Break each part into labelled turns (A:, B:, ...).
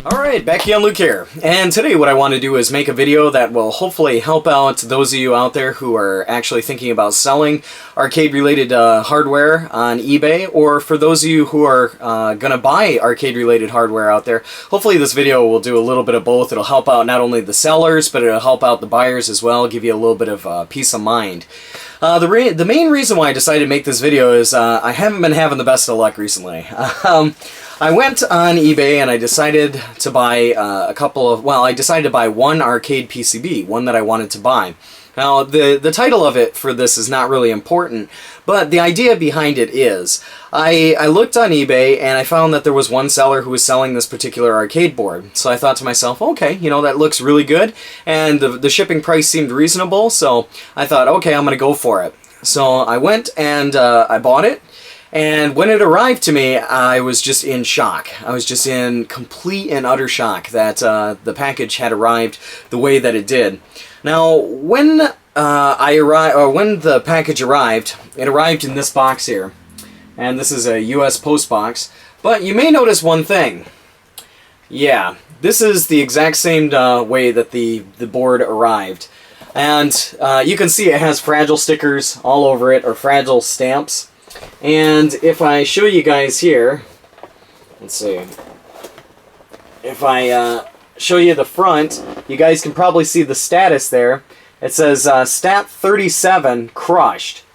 A: Alright, Becky and Luke here, and today what I want to do is make a video that will hopefully help out those of you out there who are actually thinking about selling arcade-related hardware on eBay, or for those of you who are going to buy arcade-related hardware out there. Hopefully this video will do a little bit of both. It'll help out not only the sellers, but it'll help out the buyers as well, give you a little bit of peace of mind. The main reason why I decided to make this video is I haven't been having the best of luck recently. I went on eBay and I decided to buy I decided to buy one arcade PCB, one that I wanted to buy. Now, the title of it for this is not really important, but the idea behind it is, I looked on eBay and I found that there was one seller who was selling this particular arcade board. So I thought to myself, okay, you know, that looks really good, and the shipping price seemed reasonable, so I thought, okay, I'm going to go for it. So I went and I bought it. And when it arrived to me, I was just in shock. I was just in complete and utter shock that the package had arrived the way that it did. Now, when when the package arrived, it arrived in this box here, and this is a U.S. Post box. But you may notice one thing. Yeah, this is the exact same way that the board arrived, and you can see it has fragile stickers all over it, or fragile stamps. And if I show you guys here, let's see, if I show you the front, you guys can probably see the status there. It says Stat 37 crushed.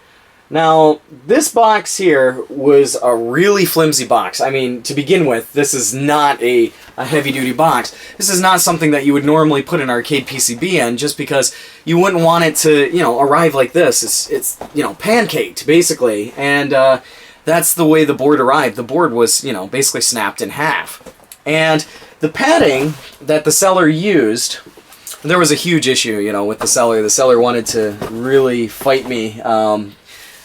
A: Now, this box here was a really flimsy box. I mean, to begin with, this is not a heavy-duty box. This is not something that you would normally put an arcade PCB in, just because you wouldn't want it to, you know, arrive like this. It's you know, pancaked, basically. And that's the way the board arrived. The board was, you know, basically snapped in half. And the padding that the seller used, there was a huge issue, you know, with the seller. The seller wanted to really fight me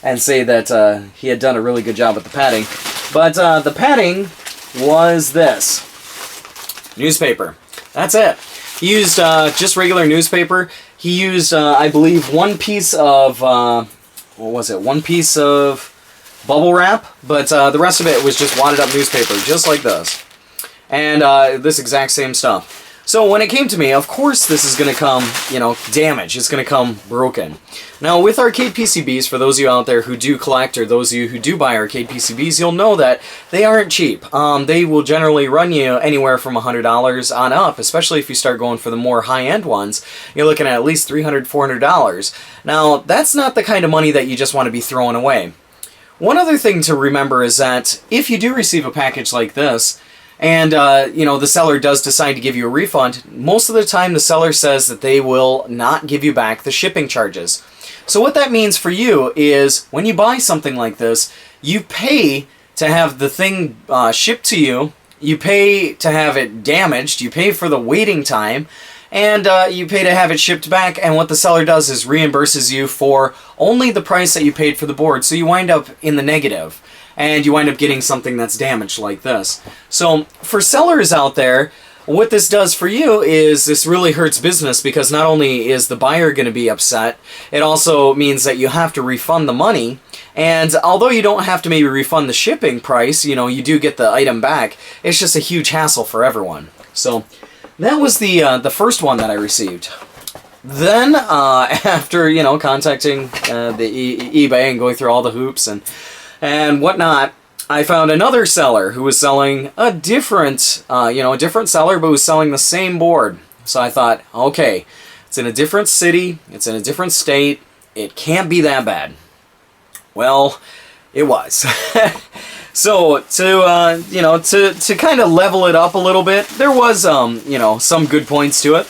A: and say that he had done a really good job with the padding. But the padding was this. Newspaper. That's it. He used just regular newspaper. He used, I believe, one piece of, what was it? One piece of bubble wrap, but the rest of it was just wadded up newspaper, just like this. And this exact same stuff. So when it came to me, of course this is going to come, you know, damaged. It's going to come broken. Now with arcade PCBs, for those of you out there who do collect, or those of you who do buy arcade PCBs, you'll know that they aren't cheap. They will generally run you anywhere from $100 on up, especially if you start going for the more high-end ones. You're looking at least $300, $400. Now, that's not the kind of money that you just want to be throwing away. One other thing to remember is that if you do receive a package like this, and, you know, the seller does decide to give you a refund, most of the time the seller says that they will not give you back the shipping charges. So what that means for you is, when you buy something like this, you pay to have the thing shipped to you, you pay to have it damaged, you pay for the waiting time, and you pay to have it shipped back, and what the seller does is reimburses you for only the price that you paid for the board, so you wind up in the negative. And you wind up getting something that's damaged like this. So for sellers out there, what this does for you is this really hurts business, because not only is the buyer going to be upset, it also means that you have to refund the money. And although you don't have to maybe refund the shipping price, you know, you do get the item back. It's just a huge hassle for everyone. So that was the first one that I received. Then after, you know, contacting the eBay and going through all the hoops and whatnot, I found another seller who was selling a different, a different seller, but was selling the same board. So I thought, okay, it's in a different city, it's in a different state, it can't be that bad. Well, it was. So to kind of level it up a little bit, there was some good points to it.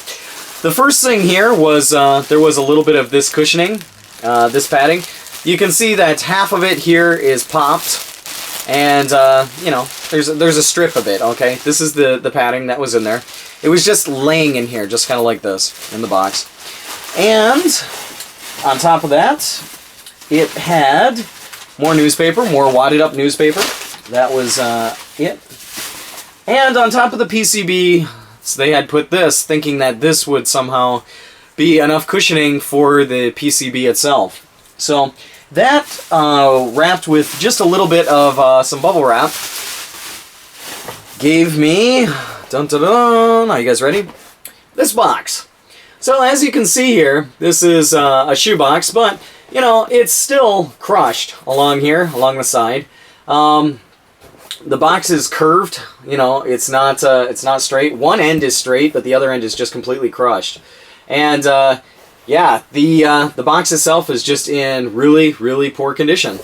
A: The first thing here was there was a little bit of this cushioning, this padding. You can see that half of it here is popped, and there's a strip of it. Okay, this is the padding that was in there. It was just laying in here, just kind of like this in the box. And on top of that, it had more newspaper, more wadded up newspaper. That was it. And on top of the PCB, so they had put this, thinking that this would somehow be enough cushioning for the PCB itself. So that, wrapped with just a little bit of some bubble wrap, gave me Dun dun dun! Are you guys ready? This box. So as you can see here, this is a shoebox, but you know, it's still crushed along here, along the side. The box is curved. You know, it's not straight. One end is straight, but the other end is just completely crushed. And yeah, the box itself is just in really, really poor condition.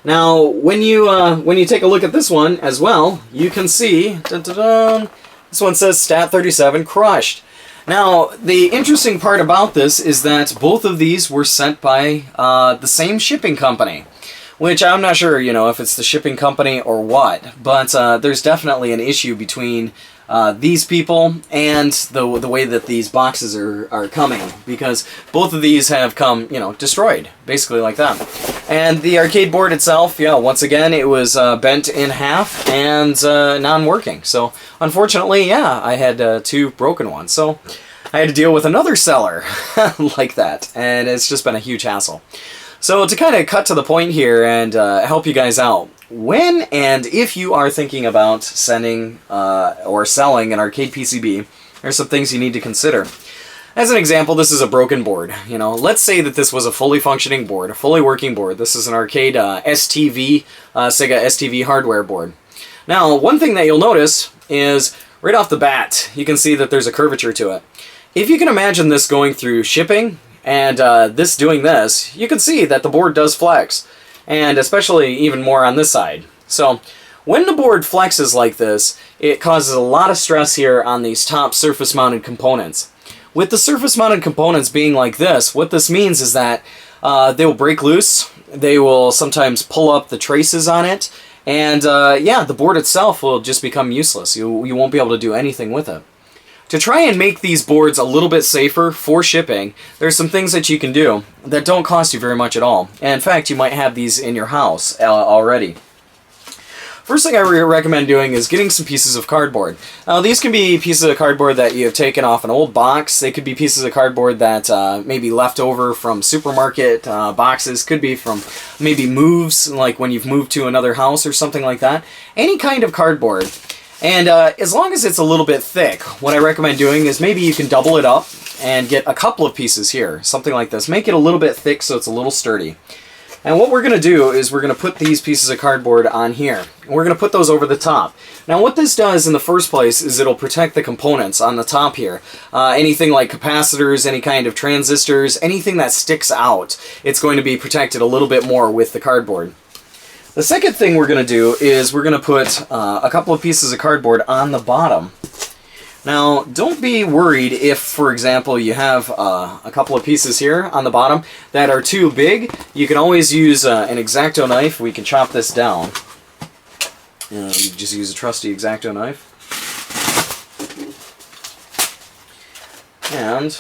A: Now, when you take a look at this one as well, you can see dun, dun, dun, this one says Stat 37 crushed. Now, the interesting part about this is that both of these were sent by the same shipping company, which I'm not sure, you know, if it's the shipping company or what, but there's definitely an issue between these people and the way that these boxes are coming, because both of these have come, you know, destroyed, basically like that. And the arcade board itself, yeah, once again, it was bent in half and non-working. So, unfortunately, yeah, I had 2 broken ones. So, I had to deal with another seller like that, and it's just been a huge hassle. So, to kind of cut to the point here and help you guys out, when and if you are thinking about sending or selling an arcade PCB, there's some things you need to consider. As an example, this is a broken board. You know, let's say that this was a fully functioning board, a fully working board. This is an arcade STV, Sega STV hardware board. Now, one thing that you'll notice is right off the bat, you can see that there's a curvature to it. If you can imagine this going through shipping and this doing this, you can see that the board does flex, and especially even more on this side. So, when the board flexes like this, it causes a lot of stress here on these top surface-mounted components. With the surface-mounted components being like this, what this means is that they will break loose, they will sometimes pull up the traces on it, and yeah, the board itself will just become useless. You won't be able to do anything with it. To try and make these boards a little bit safer for shipping, there's some things that you can do that don't cost you very much at all. And in fact, you might have these in your house already. First thing I recommend doing is getting some pieces of cardboard. Now, these can be pieces of cardboard that you have taken off an old box. They could be pieces of cardboard that may be left over from supermarket boxes. Could be from maybe moves, like when you've moved to another house or something like that. Any kind of cardboard. And as long as it's a little bit thick, what I recommend doing is maybe you can double it up and get a couple of pieces here, something like this. Make it a little bit thick so it's a little sturdy. And what we're going to do is we're going to put these pieces of cardboard on here. And we're going to put those over the top. Now what this does in the first place is it'll protect the components on the top here. Anything like capacitors, any kind of transistors, anything that sticks out, it's going to be protected a little bit more with the cardboard. The second thing we're going to do is we're going to put a couple of pieces of cardboard on the bottom. Now, don't be worried if, for example, you have a couple of pieces here on the bottom that are too big. You can always use an X-Acto knife. We can chop this down. You just use a trusty X-Acto knife. And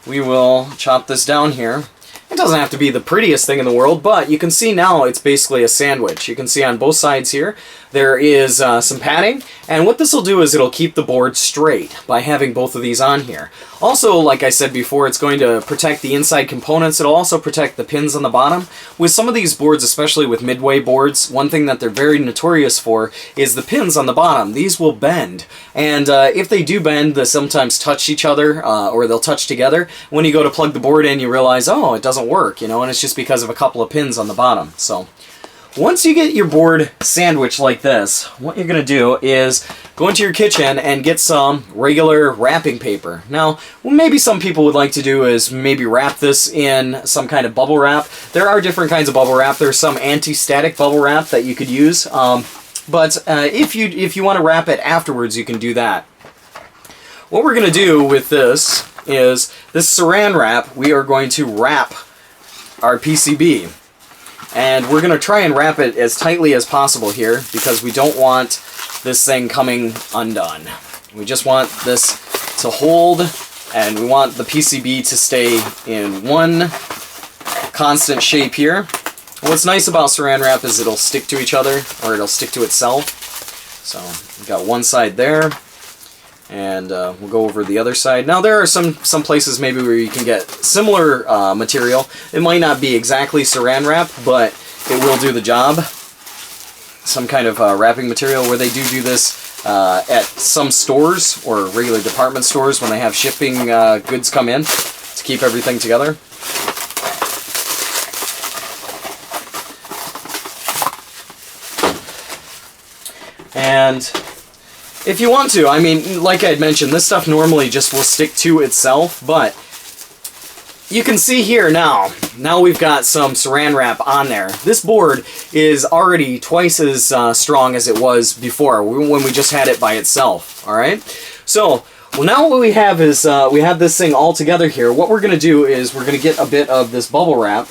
A: we will chop this down here. It doesn't have to be the prettiest thing in the world, but you can see now it's basically a sandwich. You can see on both sides here there is some padding, and what this will do is it'll keep the board straight by having both of these on here. Also, like I said before, it's going to protect the inside components. It'll also protect the pins on the bottom. With some of these boards, especially with midway boards, one thing that they're very notorious for is the pins on the bottom. These will bend, and if they do bend, they sometimes touch each other, or they'll touch together. When you go to plug the board in, you realize, oh, it doesn't work, you know, and it's just because of a couple of pins on the bottom. So once you get your board sandwiched like this, what you're going to do is go into your kitchen and get some regular wrapping paper. Now, what maybe some people would like to do is maybe wrap this in some kind of bubble wrap. There are different kinds of bubble wrap. There's some anti-static bubble wrap that you could use, but if you want to wrap it afterwards, you can do that. What we're going to do with this is this saran wrap. We are going to wrap our PCB. And we're going to try and wrap it as tightly as possible here because we don't want this thing coming undone. We just want this to hold, and we want the PCB to stay in one constant shape here. What's nice about saran wrap is it'll stick to each other, or it'll stick to itself. So we've got one side there, and we'll go over the other side. Now there are some places maybe where you can get similar material. It might not be exactly saran wrap, but it will do the job. some kind of wrapping material, where they do this at some stores or regular department stores when they have shipping goods come in to keep everything together. And if you want to, I mean, like I had mentioned, this stuff normally just will stick to itself, but you can see here now we've got some saran wrap on there. This board is already twice as strong as it was before when we just had it by itself, alright? So, well, now what we have is, we have this thing all together here. What we're going to do is we're going to get a bit of this bubble wrap.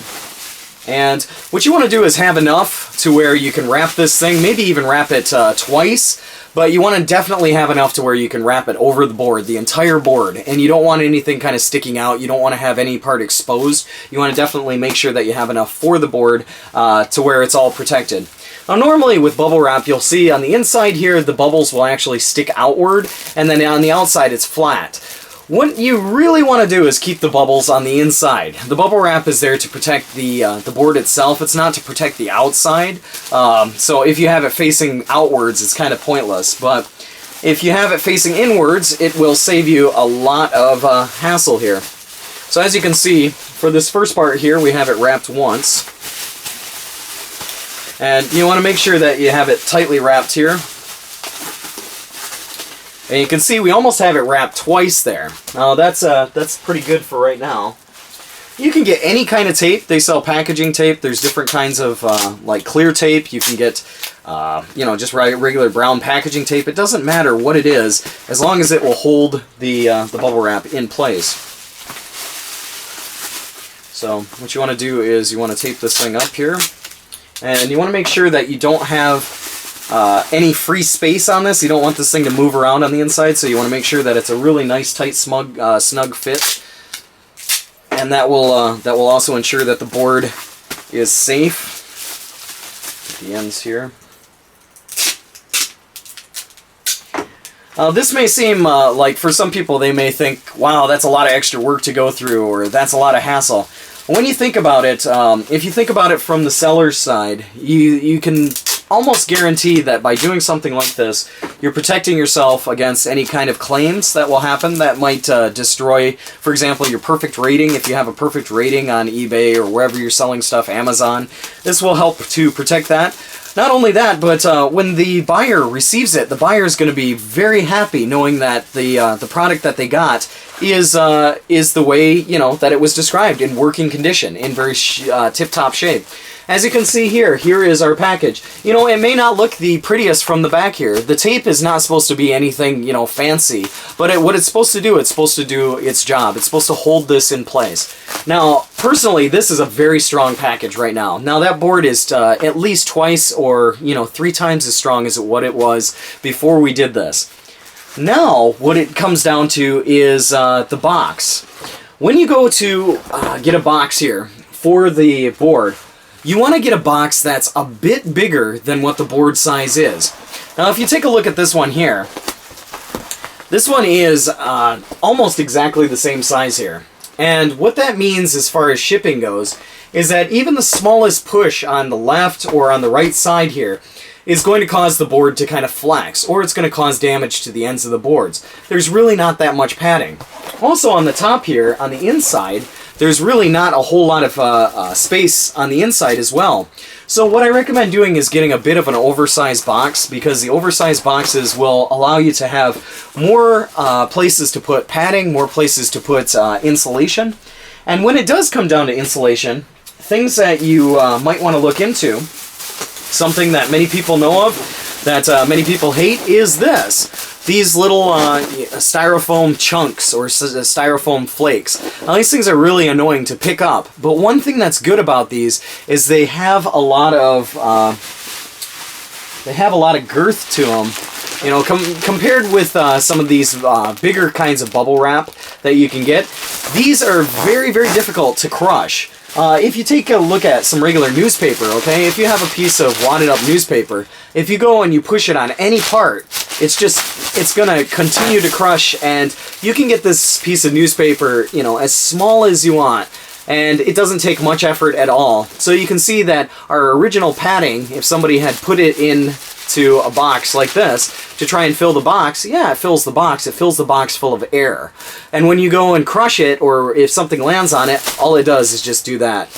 A: And what you want to do is have enough to where you can wrap this thing, maybe even wrap it twice, but you want to definitely have enough to where you can wrap it over the board, the entire board, and you don't want anything kind of sticking out. You don't want to have any part exposed. You want to definitely make sure that you have enough for the board to where it's all protected. Now normally with bubble wrap, you'll see on the inside here the bubbles will actually stick outward, and then on the outside it's flat. What you really want to do is keep the bubbles on the inside. The bubble wrap is there to protect the board itself. It's not to protect the outside. So if you have it facing outwards, it's kind of pointless. But if you have it facing inwards, it will save you a lot of hassle here. So as you can see, for this first part here, we have it wrapped once. And you want to make sure that you have it tightly wrapped here. And you can see we almost have it wrapped twice there. Now that's pretty good for right now. You can get any kind of tape. They sell packaging tape. There's different kinds of like clear tape. You can get you know, just regular brown packaging tape. It doesn't matter what it is, as long as it will hold the bubble wrap in place. So what you want to do is you want to tape this thing up here, and you want to make sure that you don't have any free space on this. You don't want this thing to move around on the inside, so you want to make sure that it's a really nice, tight, snug fit. And that will also ensure that the board is safe. At the ends here. This may seem like for some people they may think, wow, that's a lot of extra work to go through, or that's a lot of hassle. When you think about it, if you think about it from the seller's side, you can almost guarantee that by doing something like this, you're protecting yourself against any kind of claims that will happen that might destroy, for example, your perfect rating. If you have a perfect rating on eBay or wherever you're selling stuff, Amazon, this will help to protect that. Not only that, but when the buyer receives it, the buyer is going to be very happy knowing that the product that they got is the way, you know, that it was described, in working condition, in very tip-top shape. As you can see here, here is our package. You know, it may not look the prettiest from the back here. The tape is not supposed to be anything, you know, fancy, but what it's supposed to do its job. It's supposed to hold this in place. Now, personally, this is a very strong package right now. Now, that board is at least twice or, you know, 3 times as strong as what it was before we did this. Now, what it comes down to is the box. When you go to get a box here for the board, you want to get a box that's a bit bigger than what the board size is. Now, if you take a look at this one here, this one is almost exactly the same size here. And what that means as far as shipping goes is that even the smallest push on the left or on the right side here is going to cause the board to kind of flex, or it's going to cause damage to the ends of the boards. There's really not that much padding. Also on the top here, on the inside, there's really not a whole lot of space on the inside as well. So what I recommend doing is getting a bit of an oversized box, because the oversized boxes will allow you to have more places to put padding, more places to put insulation. And when it does come down to insulation, things that you might want to look into, something that many people know of, that many people hate, is this. These little styrofoam chunks or styrofoam flakes. Now, these things are really annoying to pick up, but one thing that's good about these is they have a lot of girth to them. You know, compared with some of these bigger kinds of bubble wrap that you can get, these are very, very difficult to crush. If you take a look at some regular newspaper, okay, if you have a piece of wadded up newspaper, if you go and you push it on any part, it's gonna continue to crush, and you can get this piece of newspaper, you know, as small as you want. and it doesn't take much effort at all. So you can see that our original padding, if somebody had put it into a box like this to try and fill the box, yeah, it fills the box. It fills the box full of air. And when you go and crush it, or if something lands on it, all it does is just do that.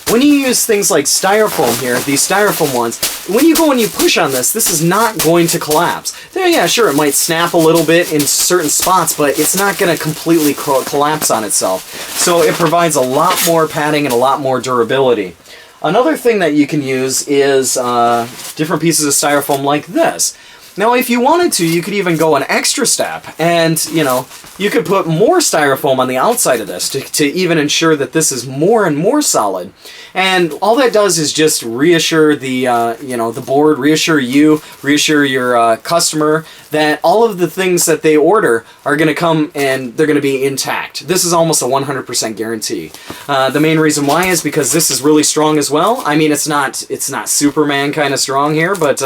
A: When you use things like styrofoam here, these styrofoam ones, when you go and you push on this, this is not going to collapse. Yeah, sure, it might snap a little bit in certain spots, but it's not going to completely collapse on itself. So it provides a lot more padding and a lot more durability. Another thing that you can use is different pieces of styrofoam like this. Now, if you wanted to, you could even go an extra step, and, you know, you could put more styrofoam on the outside of this to even ensure that this is more and more solid. And all that does is just reassure the, you know, the board, reassure you, reassure your customer that all of the things that they order are going to come and they're going to be intact. This is almost a 100% guarantee. The main reason why is because this is really strong as well. I mean, it's not Superman kind of strong here, but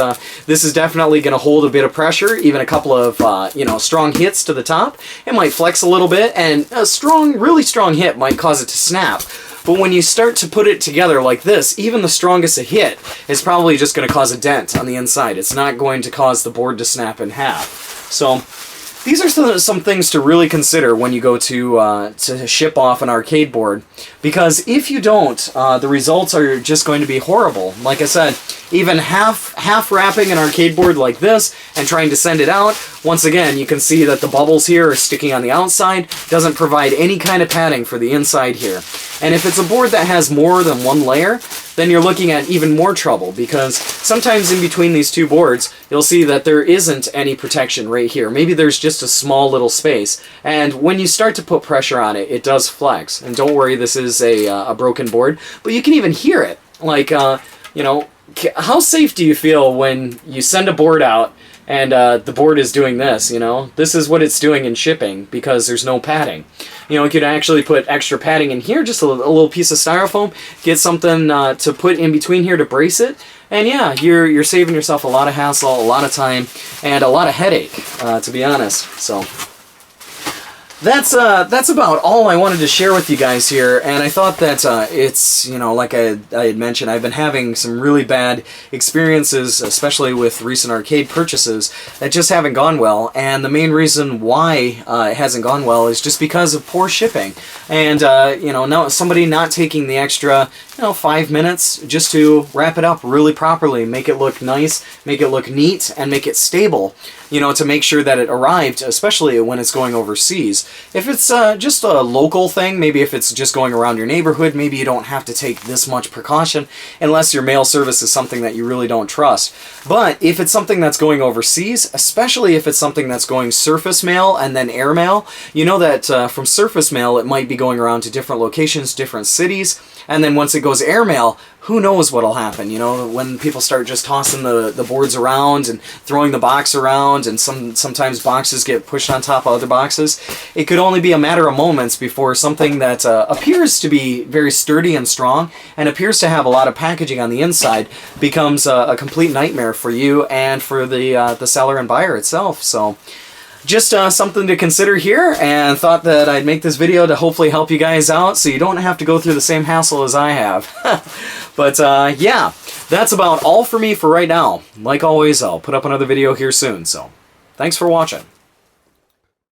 A: this is definitely going to hold a bit of pressure, even a couple of you know, strong hits to the top. It might flex a little bit, and a strong, really strong hit might cause it to snap. But when you start to put it together like this, even the strongest a hit is probably just going to cause a dent on the inside. It's not going to cause the board to snap in half. So these are some things to really consider when you go to ship off an arcade board, because if you don't, the results are just going to be horrible. Like I said, even half wrapping an arcade board like this and trying to send it out, once again, you can see that the bubbles here are sticking on the outside, doesn't provide any kind of padding for the inside here. And if it's a board that has more than one layer, then you're looking at even more trouble, because sometimes in between these two boards, you'll see that there isn't any protection right here. Maybe there's just a small little space, and when you start to put pressure on it, it does flex. And don't worry, this is a broken board, but you can even hear it. Like, you know, how safe do you feel when you send a board out and the board is doing this, you know? This is what it's doing in shipping because there's no padding. You know, you could actually put extra padding in here, just a little piece of styrofoam, get something to put in between here to brace it, and yeah, you're saving yourself a lot of hassle, a lot of time, and a lot of headache, to be honest. So that's about all I wanted to share with you guys here, and I thought that it's, you know, like I had mentioned, I've been having some really bad experiences, especially with recent arcade purchases, that just haven't gone well, and the main reason why it hasn't gone well is just because of poor shipping, and, you know, somebody not taking the extra, you know, 5 minutes just to wrap it up really properly, make it look nice, make it look neat, and make it stable, you know, to make sure that it arrived, especially when it's going overseas. If it's just a local thing, maybe if it's just going around your neighborhood, maybe you don't have to take this much precaution unless your mail service is something that you really don't trust. But if it's something that's going overseas, especially if it's something that's going surface mail and then air mail, you know that from surface mail it might be going around to different locations, different cities, and then once it goes airmail, who knows what'll happen, you know, when people start just tossing the boards around and throwing the box around, and sometimes boxes get pushed on top of other boxes. It could only be a matter of moments before something that appears to be very sturdy and strong and appears to have a lot of packaging on the inside becomes a complete nightmare for you and for the seller and buyer itself. So just something to consider here, and thought that I'd make this video to hopefully help you guys out so you don't have to go through the same hassle as I have. But yeah, that's about all for me for right now. Like always, I'll put up another video here soon, so thanks for watching.